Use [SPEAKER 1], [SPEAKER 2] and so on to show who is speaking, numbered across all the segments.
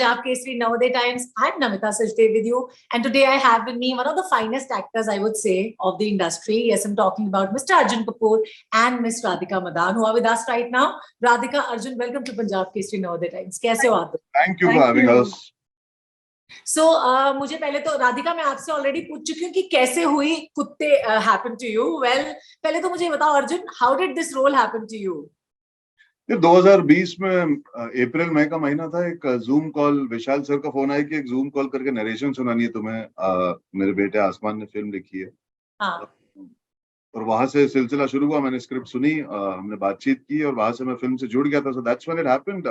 [SPEAKER 1] Punjab Kesari Navodaya Times. I'm Namita Sachdev with you, and today I have with me one of the finest actors, I would say, of the industry. Yes, I'm talking about Mr. Arjun Kapoor and Miss Radhika Madan, who are with us right now. Radhika, Arjun, welcome to Punjab Kesari Navodaya Times. कैसे हो आप?
[SPEAKER 2] Thank you for having us.
[SPEAKER 1] So, मुझे पहले तो राधिका मैं आपसे already पूछ चुकी हूँ कि कैसे हुई कुत्ते happen to you. Well, पहले तो मुझे बताओ Arjun, how did this role happen to you?
[SPEAKER 2] 2020 में अप्रैल मई का महीना था. एक जूम कॉल, विशाल सर का फोन आया कि एक जूम कॉल करके नरेशन सुनानी है तुम्हें. मेरे बेटे आसमान ने फिल्म लिखी है.
[SPEAKER 1] हाँ.
[SPEAKER 2] और वहां से सिलसिला शुरू हुआ. मैंने स्क्रिप्ट सुनी, हमने बातचीत की और वहां से मैं फिल्म से जुड़ गया था. So that's when it happened.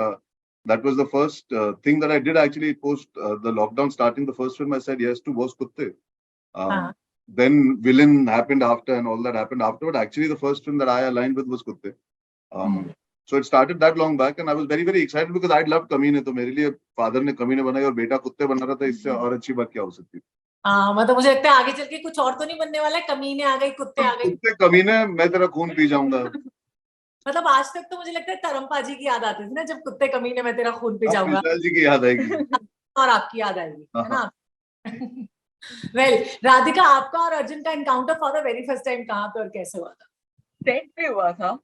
[SPEAKER 2] That was the first thing that I did actually post the lockdown starting. The first film I said yes to was Kutte. Then Villain happened after, and all that happened afterward. Actually, the first film that I aligned with was Kutte. So it started that long back, and I was very, very excited because I'd loved कमीने. तो मेरे लिए father ने कमीने बनाई और बेटा कुत्ते बना रहा था. इससे और अच्छी बात क्या हो सकती है?
[SPEAKER 1] मतलब मुझे लगता है आगे चल के कुछ और तो नहीं बनने वाला है. कमीने आ गई, कुत्ते आ गए.
[SPEAKER 2] कुत्ते कमीने, मैं तेरा खून पी जाऊंगा.
[SPEAKER 1] मतलब आज तक तो मुझे लगता है धर्मपाजी की याद आती थी ना, जब कुत्ते कमीने में तेरा खून पी जाऊंगा.
[SPEAKER 2] विशाल जी की याद आएगी
[SPEAKER 1] और आपकी याद आएगी, है ना? वेल, राधिका, आपका और अर्जुन का encounter for the very first time कहाँ पे और कैसे हुआ था?
[SPEAKER 3] सेट पे हुआ था.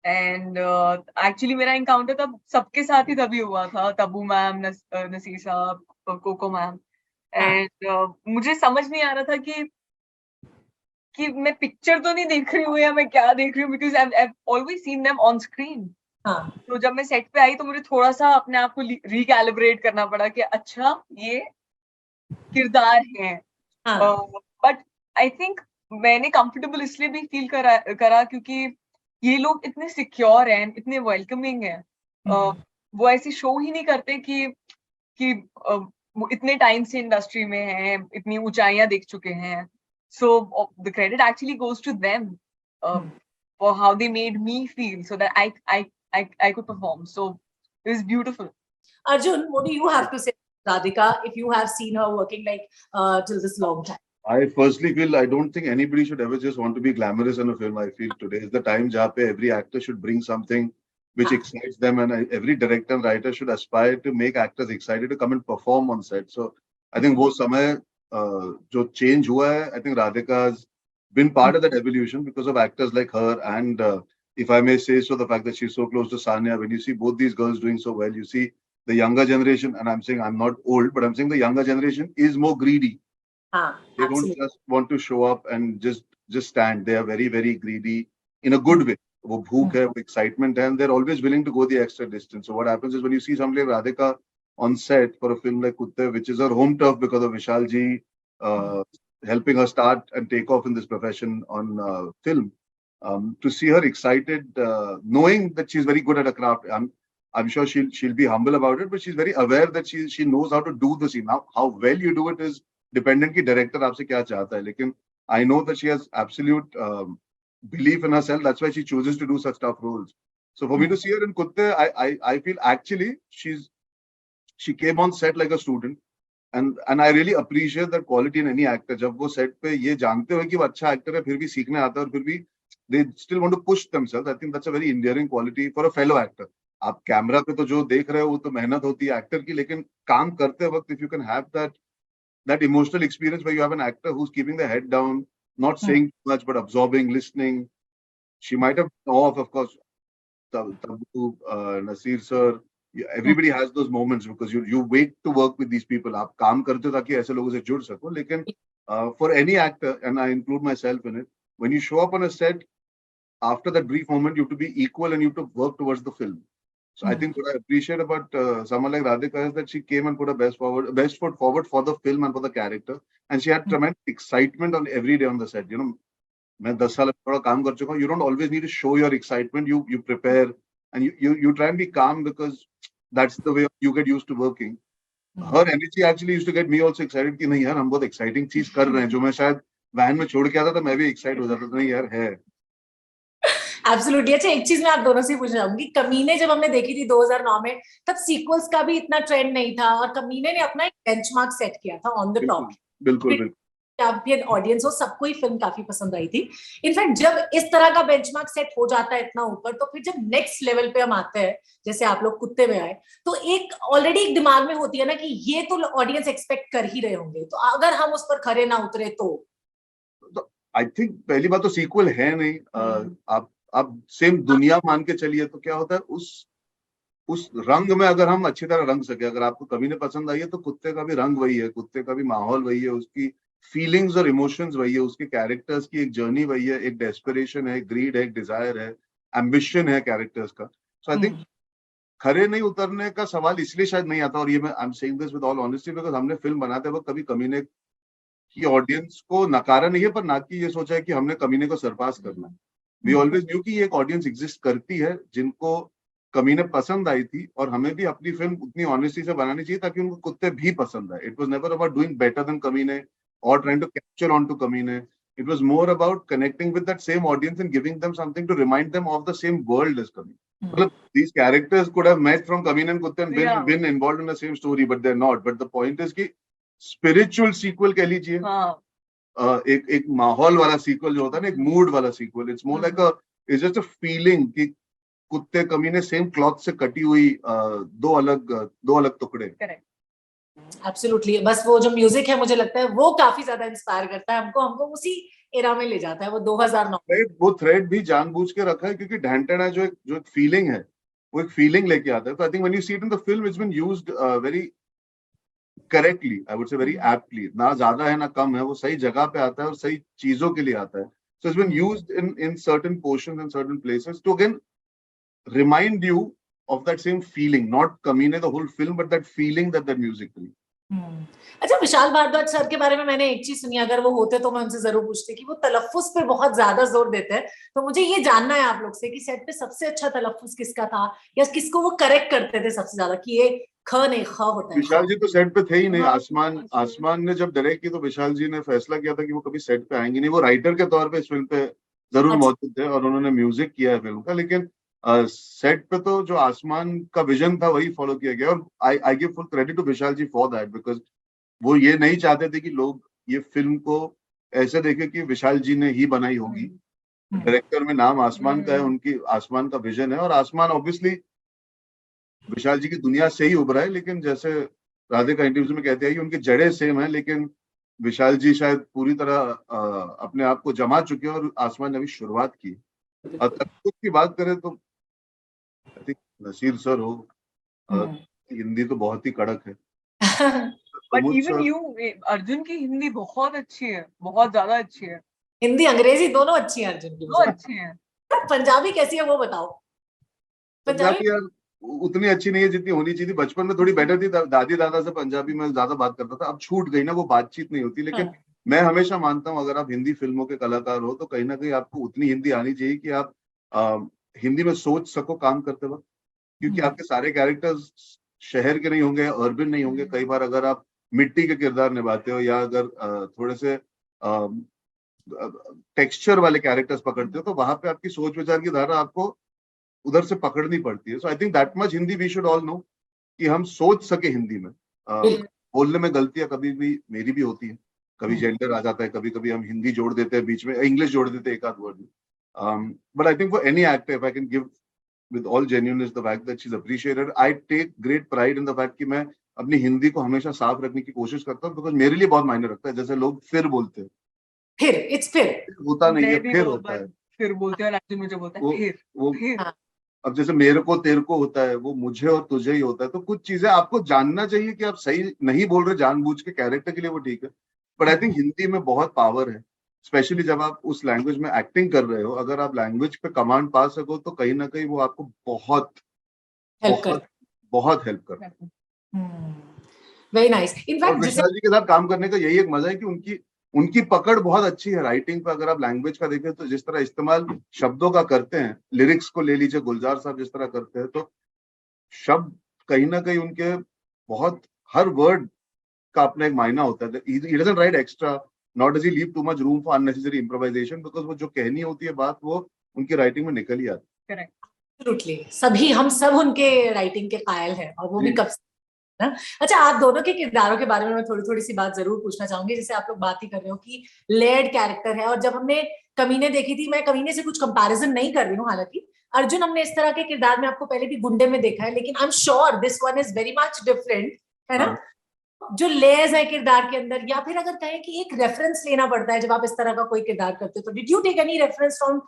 [SPEAKER 3] एंड एक्चुअली मेरा एनकाउंटर तब सबके साथ ही तभी हुआ था. तब्बू मैम, नसीर साहब, कोको मैम. एंड मुझे समझ नहीं आ रहा था कि मैं पिक्चर तो नहीं देख रही हूँ या मैं क्या देख रही हूँ, because I always seen them on screen. तो जब मैं सेट पे आई तो मुझे थोड़ा सा अपने आप को रिकैलिब्रेट करना पड़ा कि अच्छा ये किरदार है. बट आई थिंक मैंने कंफर्टेबल इसलिए भी फील करा क्योंकि ये लोग इतने सिक्योर हैं, इतने वेलकमिंग हैं. वो ऐसे शो ही नहीं करते कि वो इतने टाइम से इंडस्ट्री में हैं, इतनी ऊंचाइयां देख चुके हैं. So the credit actually goes to them for how they made me feel so that I could perform. So it was beautiful.
[SPEAKER 1] Arjun, what do you have to say, Radhika, if you have seen her working like till this long time?
[SPEAKER 2] I firstly feel I don't think anybody should ever just want to be glamorous in a film. I feel today is the time जहाँ पे every actor should bring something which excites them, and every director and writer should aspire to make actors excited to come and perform on set. So I think वो समय जो change हुआ है, I think Radhika's been part of that evolution because of actors like her, and if I may say so, the fact that she's so close to Sanya. When you see both these girls doing so well, you see the younger generation, and I'm saying I'm not old, but I'm saying the younger generation is more greedy. They don't just want to show up and just stand. They are very, very greedy in a good way. वो भूख है, वो excitement है, and they're always willing to go the extra distance. So what happens is when you see somebody like Radhika on set for a film like Kutte, which is her home turf because of Vishal ji helping her start and take off in this profession on film, to see her excited, knowing that she's very good at her craft. I'm sure she'll be humble about it, but she's very aware that she knows how to do the scene. Now, how well you do it is dependent कि director आपसे क्या चाहता है. लेकिन I know that she has absolute belief in herself. That's why she chooses to do such tough roles. So for me to see her in Kutte, I feel actually she came on set like a student, and I really appreciate that quality in any actor. जब वो set पे ये जानते हो कि वो अच्छा actor है, फिर भी सीखने आता है और फिर भी they still want to push themselves. I think that's a very endearing quality for a fellow actor. आप कैमरा पे तो जो देख रहे हो वो तो मेहनत होती है एक्टर की, लेकिन काम करते वक्त if you can have that emotional experience where you have an actor who's keeping the head down, not saying too much but absorbing, listening. She might have off, of course, Taboo, Nasir sir. Everybody has those moments because you wait to work with these people. आप काम करते हो ताकि ऐसे लोगों से जुड़ सको. लेकिन for any actor, and I include myself in it, when you show up on a set, after that brief moment, you have to be equal and you have to work towards the film. So I think what I appreciate about someone like Radhika is that she came and put her best foot forward for the film and for the character, and she had tremendous excitement on every day on the set. You know, मैं 10 साल थोड़ा काम कर चुका हूँ. You don't always need to show your excitement. You prepare and you try and be calm because that's the way you get used to working. Her energy actually used to get me also excited कि नहीं यार हम बहुत exciting चीज कर रहे हैं, जो मैं शायद वैन में छोड़ के आता था मैं भी excited हो जाता था. नहीं यार है.
[SPEAKER 1] Absolutely. अच्छा, एक चीज मैं आप दोनों से पूछना चाहूंगी. कमीने जब हमने देखी थी 2009 में, तब सीक्वल्स का भी इतना ट्रेंड नहीं था और कमीने ने अपना एक बेंचमार्क सेट किया था ऑन द टॉप.
[SPEAKER 2] बिल्कुल.
[SPEAKER 1] चैंपियन ऑडियंस हो, सबको ही फिल्म काफी पसंद आई थी। इनफैक्ट जब इस तरह का बेंचमार्क सेट हो जाता है इतना ऊपर, तो फिर जब नेक्स्ट लेवल पे हम आते हैं, जैसे आप लोग कुत्ते में आए, तो एक ऑलरेडी एक दिमाग में होती है ना कि ये तो ऑडियंस एक्सपेक्ट कर ही रहे होंगे, तो अगर हम उस पर खरे ना उतरे तो
[SPEAKER 2] आई थिंक पहली बात तो सीक्वल है नहीं। आप सेम दुनिया मान के चलिए तो क्या होता है, उस रंग में अगर हम अच्छी तरह रंग सके, अगर आपको कमीने पसंद आई है तो कुत्ते का भी रंग वही है, कुत्ते का भी माहौल वही है, उसकी फीलिंग्स और इमोशंस वही है, उसके कैरेक्टर्स की एक जर्नी वही है, एक डेस्परेशन है, ग्रीड है, एक डिजायर है, एम्बिशन है कैरेक्टर्स का। सो आई थिंक खरे नहीं उतरने का सवाल इसलिए शायद नहीं आता, और ये मैं I am saying this with all honesty because हमने फिल्म बनाते वक्त कभी कमीने की ऑडियंस को नकारा नहीं है, पर ना कि ये सोचा है कि हमने कमीने को सरपास करना है। वी ऑलवेज न्यू कि एक ऑडियंस एग्जिस्ट करती है जिनको कमीने पसंद आई थी, और हमें भी अपनी फिल्म उतनी ऑनेस्टी से बनानी चाहिए ताकि उनको कुत्ते भी पसंद आए। It was never about doing better than Kaminey और trying to capture on to Kaminey. It was more about connecting with that same audience and giving them something to remind them of the same world as Kaminey. मतलब these characters could have met from Kameen and Kutte and been involved in the same story, but they're not. But the point is कि spiritual sequel कह लीजिए, एक माहौल वाला sequel जो होता है ना, एक मूड वाला sequel, it's more like it's just a feeling कि कुत्ते कमीने सेम क्लॉथ से कटी हुई दो अलग टुकड़े।
[SPEAKER 1] एब्सोल्युटली। बस वो जो म्यूजिक है मुझे लगता है वो काफी ज्यादा इंस्पायर करता है हमको उसी एरा में ले जाता है, वो 2009।
[SPEAKER 2] वो थ्रेड भी जानबूझ के रखा है क्योंकि ढैंटना जो एक फीलिंग है, वो एक फीलिंग लेके आता है। तो I think when you see it in the film it's been used very correctly, I would say very aptly. ना ज्यादा है ना कम है, वो सही जगह पे आता है और सही चीजों के लिए आता है। So it's been used in certain portions and certain places to again remind you of that same feeling, not Kamine the whole film, but that feeling that music brings.
[SPEAKER 1] अच्छा, विशाल भारद्वाज सर के बारे में मैंने एक चीज सुनी, अगर वो होते तो मैं उनसे जरूर पूछती कि वो तलफ्फुज पे बहुत ज्यादा जोर देते हैं। तो मुझे ये जानना है आप लोग से कि सेट पे सबसे अच्छा तलफ्फुज किसका था, या किसको वो करेक्ट करते थे सबसे ज्यादा कि ये ख नहीं ख होता है।
[SPEAKER 2] विशाल जी तो सेट पे थे ही नहीं। आसमान ने जब डायरेक्ट की तो विशाल जी ने फैसला किया था कि वो कभी सेट पे आएंगे नहीं। वो राइटर के तौर पे इस फिल्म पे जरूर मौजूद थे और उन्होंने म्यूजिक किया है फिल्म का, लेकिन सेट पे तो जो आसमान का विजन था वही फॉलो किया गया। और I give full credit to Vishal ji for that, because वो ये नहीं चाहते थे कि लोग ये फिल्म को ऐसे देखें कि विशाल जी ने ही बनाई होगी। डायरेक्टर में नाम आसमान का है, उनकी आसमान का विजन है, और आसमान ऑब्वियसली विशाल जी की दुनिया से ही उभरा है। लेकिन जैसे राधे का इंटरव्यू में कहते हैं कि उनकी जड़ें सेम है, लेकिन विशाल जी शायद पूरी तरह अपने आप को जमा चुके हैं और आसमान ने अभी शुरुआत की। और तलफ्फुज़ की बात करें तो आई थिंक नसीर सर हो, हिंदी तो बहुत ही कड़क है।
[SPEAKER 3] बट इवन यू, अर्जुन की हिंदी बहुत अच्छी है, बहुत ज्यादा अच्छी है।
[SPEAKER 1] हिंदी अंग्रेजी दोनों अच्छी है अर्जुन की,
[SPEAKER 3] दोनों अच्छी है।
[SPEAKER 1] पंजाबी कैसी है वो बताओ।
[SPEAKER 2] पंजाबी यार उतनी अच्छी नहीं है जितनी होनी चाहिए थी। बचपन में थोड़ी बेटर थी, दादी दादा से पंजाबी में ज्यादा बात करता था। अब छूट गई ना, वो बातचीत नहीं होती। लेकिन मैं हमेशा मानता हूँ अगर आप हिंदी फिल्मों के कलाकार हो तो कहीं ना कहीं आपको उतनी हिंदी आनी चाहिए कि आप हिंदी में सोच सको काम करते वक्त, क्योंकि आपके सारे कैरेक्टर्स शहर के नहीं होंगे, अर्बन नहीं होंगे। कई बार अगर आप मिट्टी के किरदार निभाते हो या अगर थोड़े से टेक्सचर वाले कैरेक्टर्स पकड़ते हो तो वहां पे आपकी सोच विचार की धारा आपको उधर से पकड़नी पड़ती है। So I think that much Hindi we should all know कि हम सोच सके हिंदी में। बोलने में गलतियां कभी भी मेरी भी होती है, कभी जेंडर आ जाता है, कभी कभी हम हिंदी जोड़ देते हैं बीच में, इंग्लिश जोड़ देते हैं एक आध वर्ड में। But I think for any actor if I can give with all genuineness the fact that she's appreciated, I take great pride in the fact कि मैं अपनी हिंदी को हमेशा साफ रखने की कोशिश करता हूँ, बिकॉज मेरे लिए बहुत मायने रखता है। जैसे लोग फिर बोलते हैं, फिर इट्स फिर होता नहीं है, फिर होता है,
[SPEAKER 3] फिर बोलते हैं, अर्जुन मुझे बोलता है फिर।
[SPEAKER 2] अब जैसे मेरे को तेरे को होता है, वो मुझे और तुझे ही होता है। तो कुछ चीजें आपको जानना चाहिए कि आप सही नहीं बोल रहे जानबूझ के कैरेक्टर के लिए, वो ठीक है। बट आई थिंक हिंदी में बहुत पावर है, स्पेशली जब आप उस लैंग्वेज में एक्टिंग कर रहे हो। अगर आप लैंग्वेज पे कमांड पा सको तो कहीं ना कहीं वो आपको बहुत बहुत हेल्प करता है।
[SPEAKER 1] Very nice. इनफैक्ट
[SPEAKER 2] विशाल जी के साथ काम करने का यही एक मजा है कि उनकी पकड़ बहुत अच्छी है राइटिंग पे। अगर आप लैंग्वेज का देखें तो जिस तरह इस्तेमाल शब्दों का करते हैं, लिरिक्स को ले लीजिए, गुलजार साहब जिस तरह करते हैं, तो शब्द कहीं ना कहीं उनके बहुत, हर वर्ड का अपना एक मायना होता है। he doesn't write extra, nor does he leave too much room for unnecessary improvisation, because वो जो कहनी होती है बात वो उनकी राइटिंग में निकल ही आती है।
[SPEAKER 1] करेक्ट, सभी हम सब उनके राइटिंग के कायल हैं, और वो भी कब अच्छा, आप दोनों के किरदारों के बारे में मैं थोड़ी थोड़ी सी बात जरूर पूछना चाहूंगी। जैसे आप लोग बात ही कर रहे हो कि लेड कैरेक्टर है, और जब हमने कमीने देखी थी, मैं कमीने से कुछ कंपैरिजन नहीं कर रही हूँ, हालांकि अर्जुन हमने इस तरह के किरदार में आपको पहले भी गुंडे में देखा है, लेकिन I am sure this one is very much different, है ना? जो लेयर्स है किरदार के अंदर, या फिर अगर कहें कि एक रेफरेंस लेना पड़ता है जब आप इस तरह का कोई किरदार करते हो, तो did you take any reference from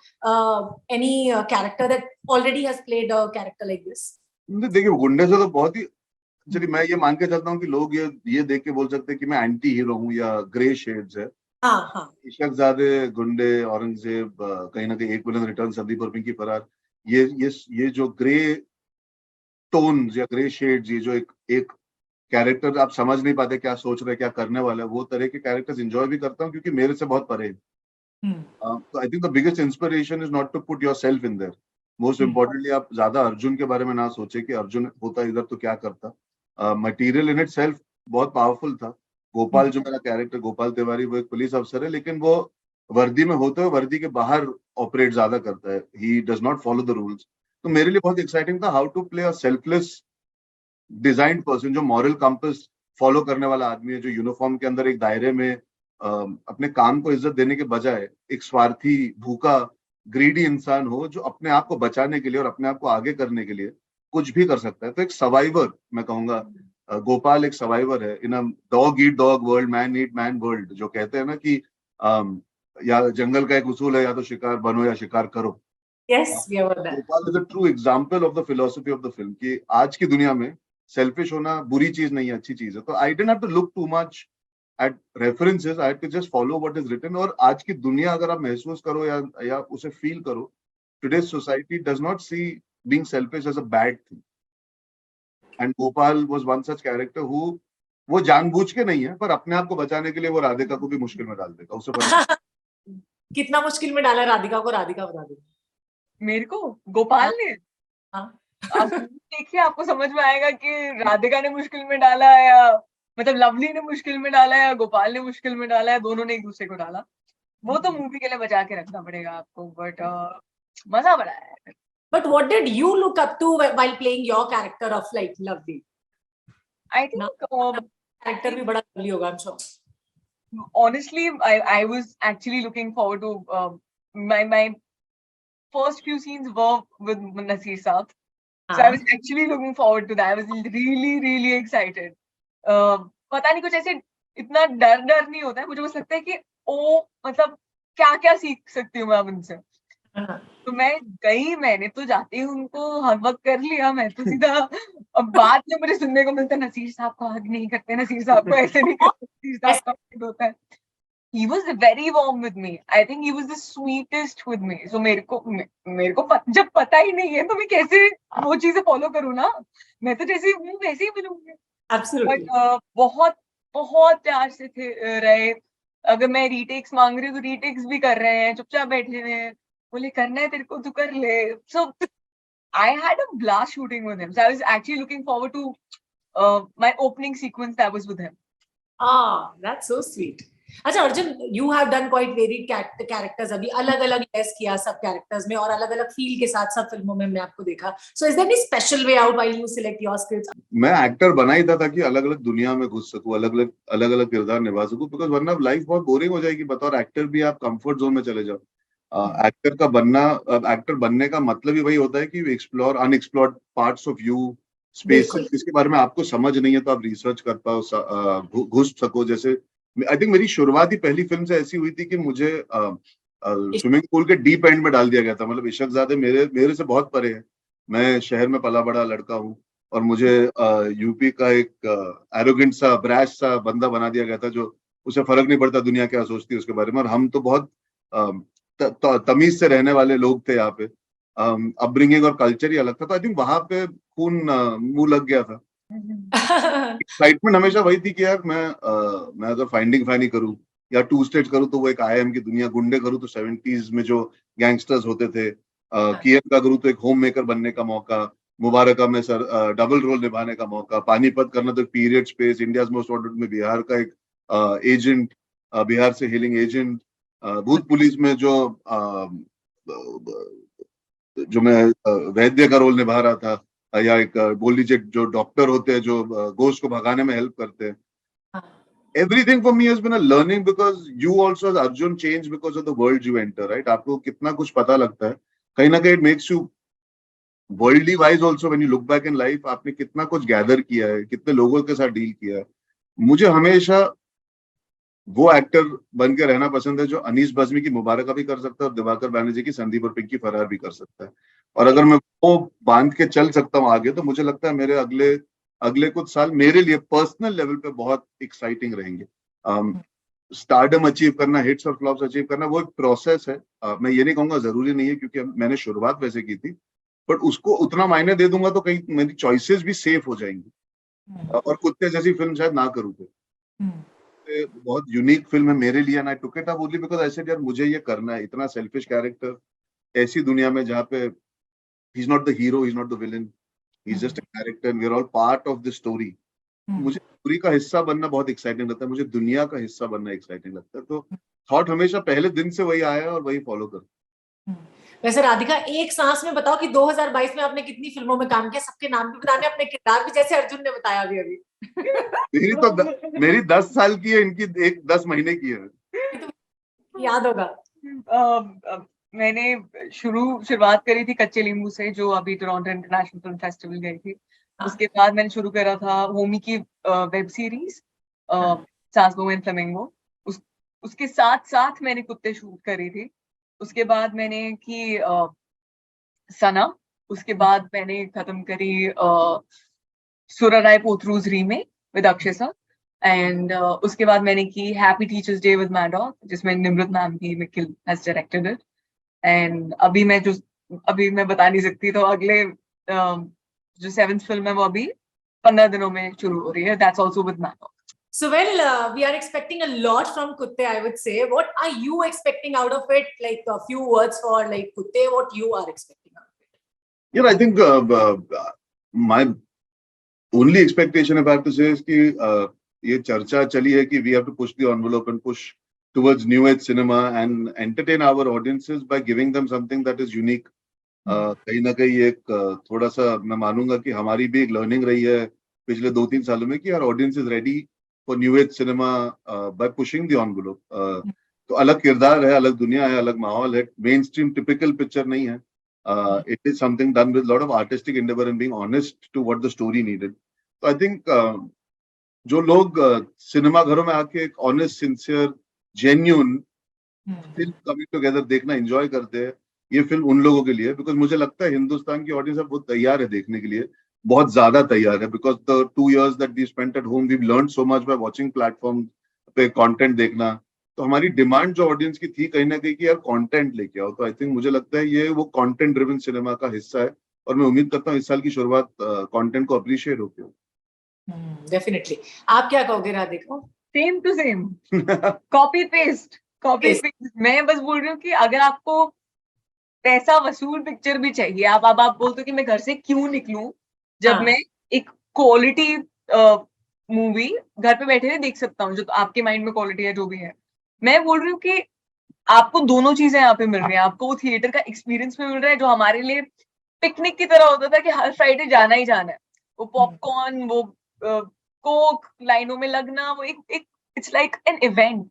[SPEAKER 1] any character that already has played a character like this?
[SPEAKER 2] देखिए, गुंडे से तो बहुत ही, चलिए मैं ये मान के चलता हूँ कि लोग ये देख के बोल सकते हैं कि मैं एंटी हीरो हूँ या ग्रे शेड्स है।
[SPEAKER 1] हाँ हाँ।
[SPEAKER 2] इशकजादे, गुंडे, औरंगजेब, कहीं ना कहीं एक विलन रिटर्न, संदीप और पिंकी फरार, ये जो ग्रे टोन्स या ग्रे शेड्स, ये जो एक कैरेक्टर आप समझ नहीं पाते क्या सोच रहे, क्या करने वाला है, वो तरह के कैरेक्टर्स एंजॉय भी करता हूँ क्योंकि मेरे से बहुत परे हैं। तो I think the biggest inspiration is not to put yourself in there. Most importantly आप ज्यादा अर्जुन के बारे में ना सोचे कि अर्जुन होता इधर तो क्या करता। मटेरियल इन इट सेल्फ बहुत पावरफुल था। गोपाल, जो मेरा कैरेक्टर गोपाल तिवारी, वो एक पुलिस अफसर है, लेकिन वो वर्दी में होते हुए वर्दी के बाहर ऑपरेट ज्यादा करता है। He does not follow the rules. तो मेरे लिए बहुत एक्साइटिंग था how to play a selfless designed person, जो मॉरल कंपास फॉलो करने वाला आदमी है, जो यूनिफॉर्म के अंदर एक दायरे में अपने काम को इज्जत देने के बजाय एक स्वार्थी, भूखा, ग्रीडी इंसान हो, जो अपने आप को बचाने के लिए और अपने आप को आगे करने के लिए कुछ भी कर सकता है। तो एक सर्वाइवर मैं कहूंगा, गोपाल एक सर्वाइवर है in a dog eat dog world, man eat man world. जो कहते हैं ना कि या जंगल का एक उसूल है, या तो शिकार बनो या शिकार करो।
[SPEAKER 1] Yes, we have that.
[SPEAKER 2] Gopal is a true example of the philosophy of the film कि आज की दुनिया में सेल्फिश होना बुरी चीज नहीं है, अच्छी चीज है। तो I didn't have to look too much at references, I had to just follow what is written. और आज की दुनिया अगर आप महसूस करो या उसे फील करो, today's society does not see being selfish as a bad thing. And Gopal was one such character who, वो जानबूझ के नहीं है, पर अपने आप को बचाने के लिए वो राधिका को भी मुश्किल में डाल देगा, उसे फर्क
[SPEAKER 1] कितना मुश्किल में डाला राधिका को, राधिका बता दो।
[SPEAKER 3] मेरे को गोपाल ने,
[SPEAKER 1] हाँ।
[SPEAKER 3] आप देखिए आपको समझ में आएगा कि राधिका ने मुश्किल में डाला है, या मतलब लवली ने मुश्किल में डाला है, या गोपाल ने मुश्किल में डाला है, दोनों ने एक दूसरे को डाला। वो तो मूवी के लिए बचा के रखना पड़ेगा आपको, बट मजा बड़ा है।
[SPEAKER 1] But what did you look up to while playing your character of like Lovely?
[SPEAKER 3] आई
[SPEAKER 1] ना
[SPEAKER 3] थिंक
[SPEAKER 1] कैरेक्टर भी बड़ा lovely होगा, I'm sure.
[SPEAKER 3] honestly, I was actually looking forward to my first few scenes were with Nasir Saab. So I was actually looking forward to that. I was really excited. पता नहीं, कुछ ऐसे इतना डर नहीं होता है मुझे, बस लगता है कि ओ मतलब क्या सीख सकती हूँ मैं अब उनसे। तो मैं गई, मैंने तो जाते ही उनको हर वक्त कर लिया। मैं तो सीधा, अब बाद में मुझे सुनने को मिलता है नसीर साहब को हग नहीं करते, नसीर साहब को ऐसे नहीं करते, नसीर साहब का hug होता है। He was very warm with me. I think he was the sweetest with me. So मेरे को जब पता ही नहीं है तो मैं कैसे वो चीजें फॉलो करूँ ना। मैं तो जैसे हूँ वैसे ही मिलूंगी।
[SPEAKER 1] Absolutely.
[SPEAKER 3] बट बहुत प्यार से थे रहे। अगर मैं रीटेक्स मांग रही हूँ तो रीटेक्स भी कर रहे हैं, चुपचाप बैठे हुए हैं, बोले करना है तेरे को तो कर ले। So I had a blast shooting with him. So I was actually looking forward to my opening sequence that was with him.
[SPEAKER 1] Ah, that's so sweet. अच्छा Arjun, you have done quite varied characters, अभी अलग अलग less किया सब characters में, और अलग अलग फील के साथ सब फिल्मों में मैं आपको देखा। So is there any special way out while you select your scripts?
[SPEAKER 2] मैं एक्टर बना ही था ताकि अलग अलग दुनिया में घुस सकूं, अलग अलग किरदार निभा सकूं, बिकॉज वरना लाइफ बहुत बोरिंग हो जाएगी। बतौर एक्टर भी आप कंफर्ट जोन में चले जाओ। एक्टर बनने का मतलब ही वही होता है कि explore unexplored parts of you, spaces जिसके बारे में आपको समझ नहीं है, तो आप रिसर्च कर पाओ, घुस सको। जैसे आई थिंक मेरी शुरुआत ही पहली फिल्म से ऐसी हुई थी कि मुझे स्विमिंग पूल के डीप एंड में डाल दिया गया था। मतलब इशकजादे मेरे से बहुत परे है। मैं शहर में पला बड़ा लड़का हूँ, और मुझे यूपी का एक एरोगेंट सा, ब्रैश सा बंदा बना दिया गया था, जो उसे फर्क नहीं पड़ता दुनिया क्या सोचती है उसके बारे में। और हम तो बहुत तमीज से रहने वाले लोग थे यहाँ पे। अपब्रिंगिंग और कल्चर ही अलग था। तो आई थिंक वहां पे खून मुंह लग गया था। एक्साइटमेंट हमेशा वही थी कि यार मैं अगर फाइंडिंग फाइनी करूं या टू स्टेट करूं तो वो एक IIM की दुनिया, गुंडे करूं तो 70s में जो गैंगस्टर्स होते थे, कियन का करूं तो एक होम मेकर बनने का मौका, मुबारका में सर डबल रोल निभाने का मौका, पानीपत करना तो एक period space, India's most wanted में बिहार का एक एजेंट, बिहार से हीलिंग एजेंट, भूत पुलिस में जो मैं वैद्य का रोल निभा रहा था, या एक बोल लीजिए जो डॉक्टर होते हैं जो गोश्त को भगाने में हेल्प करते हैं. Everything for me has been a learning because you also as Arjun change because of the world you enter, right? आपको कितना कुछ पता लगता है कहीं ना कहीं. It makes you worldly wise also when you look back in life. आपने कितना कुछ गैदर किया है, कितने लोगों के साथ डील किया है. मुझे हमेशा वो एक्टर बन के रहना पसंद है जो अनीस बज़्मी की मुबारका भी कर सकता है और दिवाकर बैनर्जी की संदीप और पिंकी फरार भी कर सकता है. और अगर मैं वो बांध के चल सकता हूँ आगे, तो मुझे लगता है मेरे अगले कुछ साल मेरे लिए पर्सनल लेवल पे बहुत एक्साइटिंग रहेंगे. स्टारडम अचीव करना, हिट्स और फ्लॉप्स अचीव करना, वो एक प्रोसेस है. मैं ये नहीं कहूंगा जरूरी नहीं है, क्योंकि मैंने शुरुआत वैसे की थी, बट उसको उतना मायने दे दूंगा तो कहीं मेरी चॉइसेस भी सेफ हो जाएंगी. और कुत्ते जैसी फिल्म शायद ना करूँ तो बहुत यूनिक फिल्म है मेरे लिए. And I took it up only because I said यार मुझे ये करना है. इतना सेल्फिश कैरेक्टर ऐसी दुनिया में जहाँ पे he is not the hero, he is not the villain, he is just a character and we are all part of the story. मुझे स्टोरी का हिस्सा बनना बहुत एक्साइटिंग लगता है, मुझे दुनिया का हिस्सा बनना एक्साइटिंग लगता है. तो थॉट हमेशा पहले दिन से वही आया है और वही फॉलो कर.
[SPEAKER 1] वैसे राधिका, एक सांस में बताओ कि 2022 में आपने कितनी फिल्मों में काम किया? सबके नाम भी बताने, अपने किरदार भी, जैसे अर्जुन ने बताया अभी.
[SPEAKER 2] मेरी 10 साल की है, इनकी 10 महीने की है.
[SPEAKER 1] याद होगा.
[SPEAKER 3] मैंने शुरुआत करी थी कच्चे नींबू से, जो अभी टोरंटो इंटरनेशनल फिल्म फेस्टिवल गई थी. उसके बाद मैंने शुरू करा था होमी की वेब सीरीज सांस बहू एंड फ्लेमिंगो. उसके साथ साथ मैंने कुत्ते शूट करी थी. उसके बाद मैंने की सना. उसके बाद मैंने खत्म करी Soorarai Pottru remake with Akshay sir. And उसके बाद मैंने की happy teachers day with mad dog, जिसमें निमृत मैम की Nikhil has directed it. And अभी मैं बता नहीं सकती, तो अगले जो 7th फिल्म है वो अभी 15 दिनों में शुरू हो रही है. That's also with mad dog.
[SPEAKER 1] So we are expecting a lot from Kutte, I would say. What are you expecting out of it? Like a few words for like Kutte, what you are expecting out of it?
[SPEAKER 2] Yeah, I think my only expectation if I have to say is कि ये चर्चा चली है कि we have to push the envelope and push towards new age cinema and entertain our audiences by giving them something that is unique. कहीं ना कहीं एक थोड़ा सा मैं मानूंगा कि हमारी भी एक लर्निंग रही है पिछले 2-3 सालों में कि our audience is ready for new age cinema by pushing the envelope. तो अलग किरदार है, अलग दुनिया है, अलग माहौल है. मेन स्ट्रीम टिपिकल पिक्चर नहीं है. It is something done with a lot of artistic endeavor and being honest to what the story needed. So I think जो लोग सिनेमा घरों में आके एक honest, sincere, genuine film coming together देखना enjoy करते हैं, ये फिल्म उन लोगों के लिए. बिकॉज मुझे लगता है हिंदुस्तान की ऑडियंस अब वो तैयार है देखने के लिए, बहुत ज्यादा तैयार है. Because the 2 years that we spent at home, we've learned so much by watching platform पे कंटेंट देखना. तो हमारी डिमांड जो ऑडियंस की थी कहीं ना कहीं कि यार कंटेंट लेके आओ. तो आई थिंक मुझे लगता है ये वो कंटेंट ड्रिवन सिनेमा का हिस्सा है, और मैं उम्मीद करता हूँ इस साल की शुरुआत कंटेंट को अप्रिशिएट होके हो.
[SPEAKER 1] डेफिनेटली. आप क्या कहोगे Radhika?
[SPEAKER 3] Same to same. Copy paste. मैं बस बोल रही हूँ कि अगर आपको पैसा वसूल पिक्चर भी चाहिए, आप बोलते हो कि मैं घर से क्यों निकलूं जब मैं एक क्वालिटी मूवी घर पे बैठे हुए देख सकता हूँ, जो आपके माइंड में क्वालिटी है जो भी है. मैं बोल रही हूँ कि आपको दोनों चीजें यहाँ पे मिल रही हैं. आपको वो थिएटर का एक्सपीरियंस में मिल रहा है, जो हमारे लिए पिकनिक की तरह होता था कि हर फ्राइडे जाना ही जाना है. वो पॉपकॉर्न, वो कोक, लाइनों में लगना, वो एक इट्स लाइक एन इवेंट.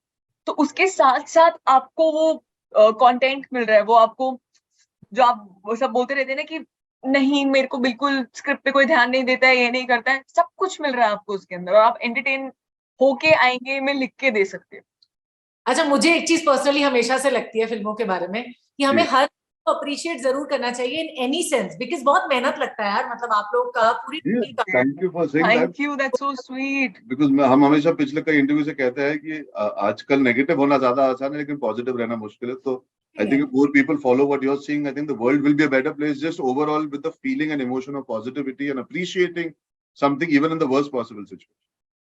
[SPEAKER 3] तो उसके साथ साथ आपको वो कंटेंट मिल रहा है. वो आपको जो आप वो सब बोलते रहते हैं ना कि नहीं मेरे को बिल्कुल स्क्रिप्ट पे कोई ध्यान नहीं देता है, ये नहीं करता है, सब कुछ मिल रहा है आपको उसके अंदर, और आप एंटरटेन होके आएंगे. मैं लिख के दे सकती हूँ.
[SPEAKER 1] अच्छा, मुझे एक चीज पर्सनली हमेशा से लगती है फिल्मों के बारे में कि हमें हर अप्रिशिएट जरूर करना चाहिए इन एनी सेंस, बिकॉज बहुत मेहनत लगता है यार. मतलब आप लोग का पूरी
[SPEAKER 2] thank you for saying that.
[SPEAKER 3] Thank you, that's so sweet.
[SPEAKER 2] Because हम हमेशा पिछले कई इंटरव्यू से कहते हैं कि आजकल नेगेटिव होना ज्यादा आसान है लेकिन पॉजिटिव रहना मुश्किल है. तो I think if more people follow what you're seeing, I think the world will be a better place just overall with the feeling and emotion of positivity and appreciating something even in the worst possible situation.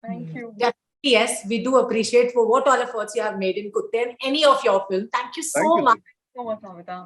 [SPEAKER 3] Thank you.
[SPEAKER 1] Yes, we do appreciate for what all efforts you have made in Kutte and any of your film. Thank you so much.
[SPEAKER 3] So much, Amita.